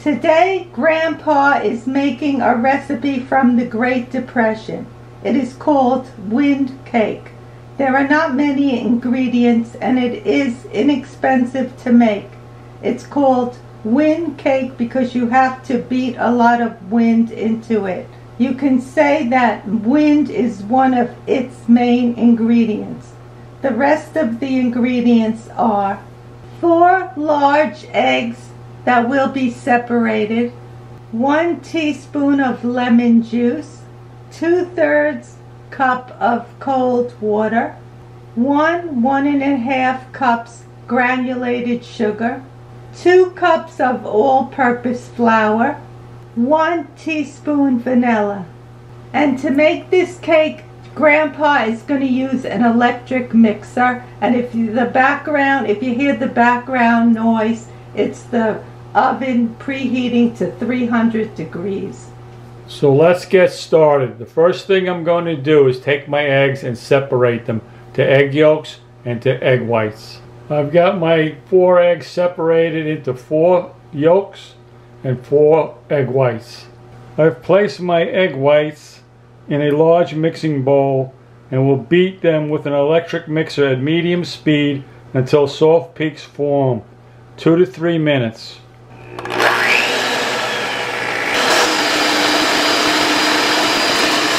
Today, Grandpa is making a recipe from the Great Depression. It is called wind cake. There are not many ingredients and it is inexpensive to make. It's called wind cake because you have to beat a lot of wind into it. You can say that wind is one of its main ingredients. The rest of the ingredients are 4 large eggs that will be separated, 1 teaspoon of lemon juice, 2/3 cup of cold water, 1.5 cups granulated sugar, 2 cups of all-purpose flour, 1 teaspoon vanilla. And to make this cake, Grandpa is going to use an electric mixer, and if you hear the background noise, it's the oven preheating to 300 degrees. So let's get started. The first thing I'm going to do is take my eggs and separate them to egg yolks and to egg whites. I've got my 4 eggs separated into 4 yolks and 4 egg whites. I've placed my egg whites in a large mixing bowl and will beat them with an electric mixer at medium speed until soft peaks form, 2 to 3 minutes.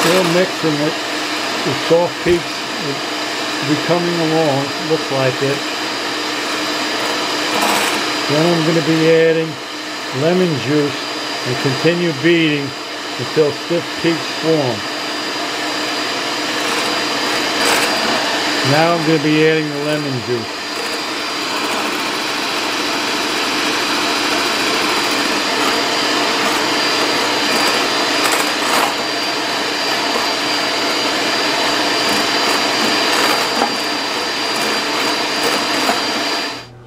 Still mixing it. The soft peaks will be coming along, looks like it. Then I'm going to be adding lemon juice and continue beating until stiff peaks form. Now I'm going to be adding the lemon juice.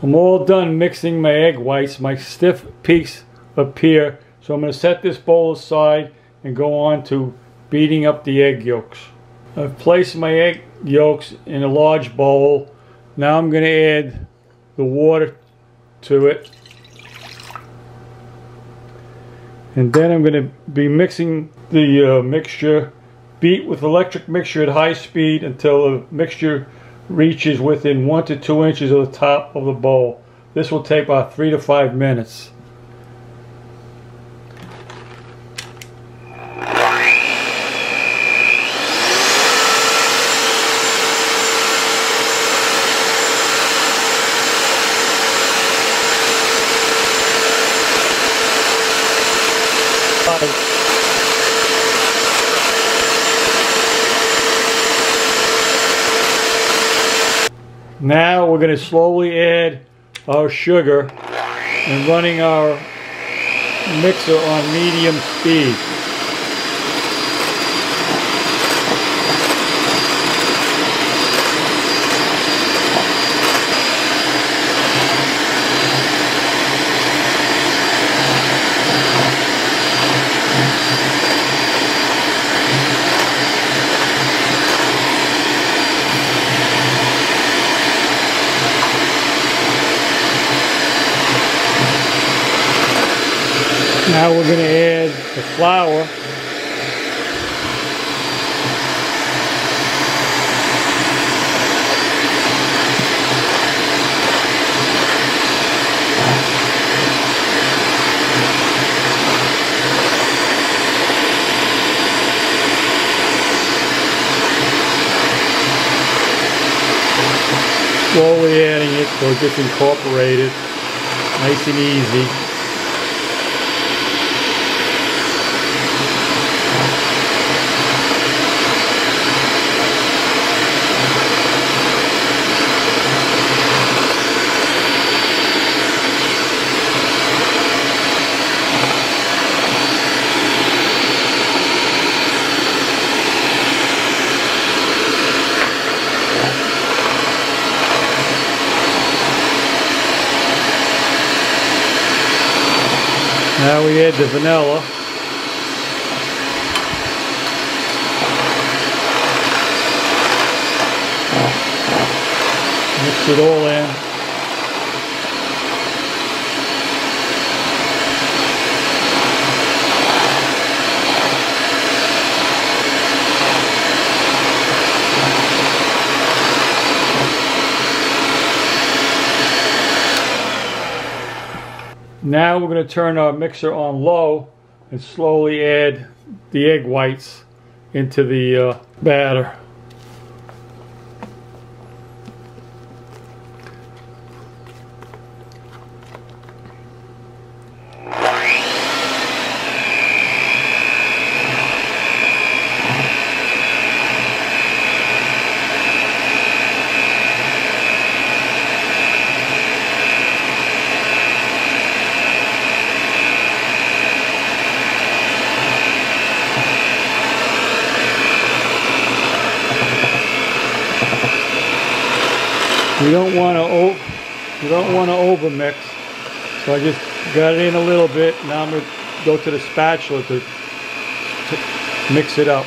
I'm all done mixing my egg whites. My stiff peaks appear, so I'm going to set this bowl aside and go on to beating up the egg yolks. I've placed my egg yolks in a large bowl. Now I'm going to add the water to it. And then I'm going to be mixing the mixture. Beat with electric mixture at high speed until the mixture reaches within 1 to 2 inches of the top of the bowl. This will take about 3 to 5 minutes. Now we're going to slowly add our sugar and running our mixer on medium speed. Now we're going to add the flour. Slowly adding it so it gets incorporated, nice and easy. Now we add the vanilla. Mix it all in. Now we're going to turn our mixer on low and slowly add the egg whites into the batter. You don't want to over mix, so I just got it in a little bit. Now I'm going to go to the spatula to mix it up.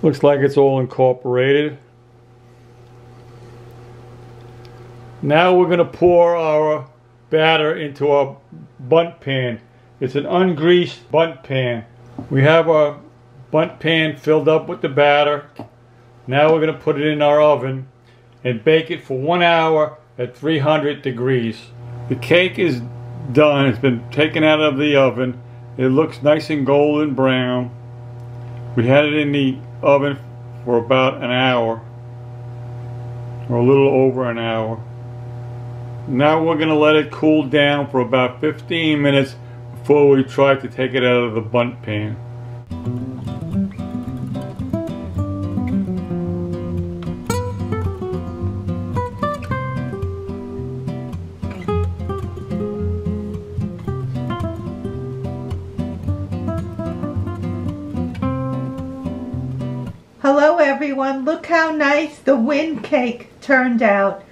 Looks like it's all incorporated. Now we're going to pour our batter into our bundt pan. It's an ungreased bundt pan. We have our bundt pan filled up with the batter. Now we're going to put it in our oven and bake it for 1 hour at 300 degrees. The cake is done. It's been taken out of the oven. It looks nice and golden brown. We had it in the oven for about an hour, or a little over an hour. Now we're going to let it cool down for about 15 minutes before we try to take it out of the bundt pan. Hello everyone, look how nice the wind cake turned out.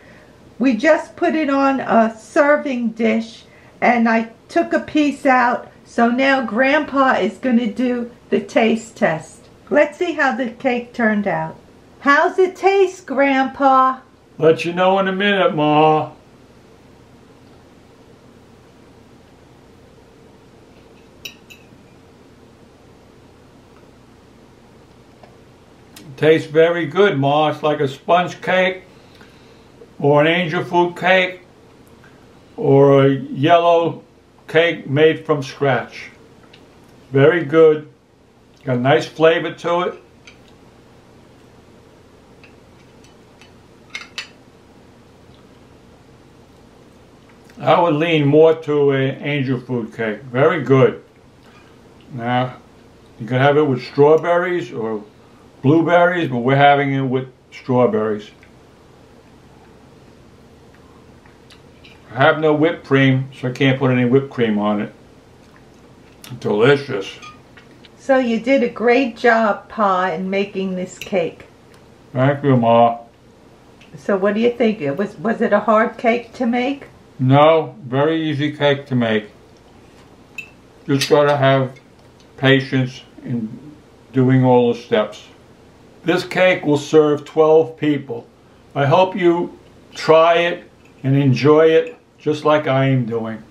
We just put it on a serving dish and I took a piece out, so now Grandpa is going to do the taste test. Let's see how the cake turned out. How's it taste, Grandpa? Let you know in a minute, Ma. Tastes very good, Ma. It's like a sponge cake, or an angel food cake, or a yellow cake made from scratch. Very good. Got a nice flavor to it. I would lean more to an angel food cake. Very good. Now, you can have it with strawberries or blueberries, but we're having it with strawberries. I have no whipped cream, so I can't put any whipped cream on it. Delicious. So you did a great job, Pa, in making this cake. Thank you, Ma. So what do you think? Was it a hard cake to make? No, very easy cake to make. Just gotta have patience in doing all the steps. This cake will serve 12 people. I hope you try it and enjoy it just like I am doing.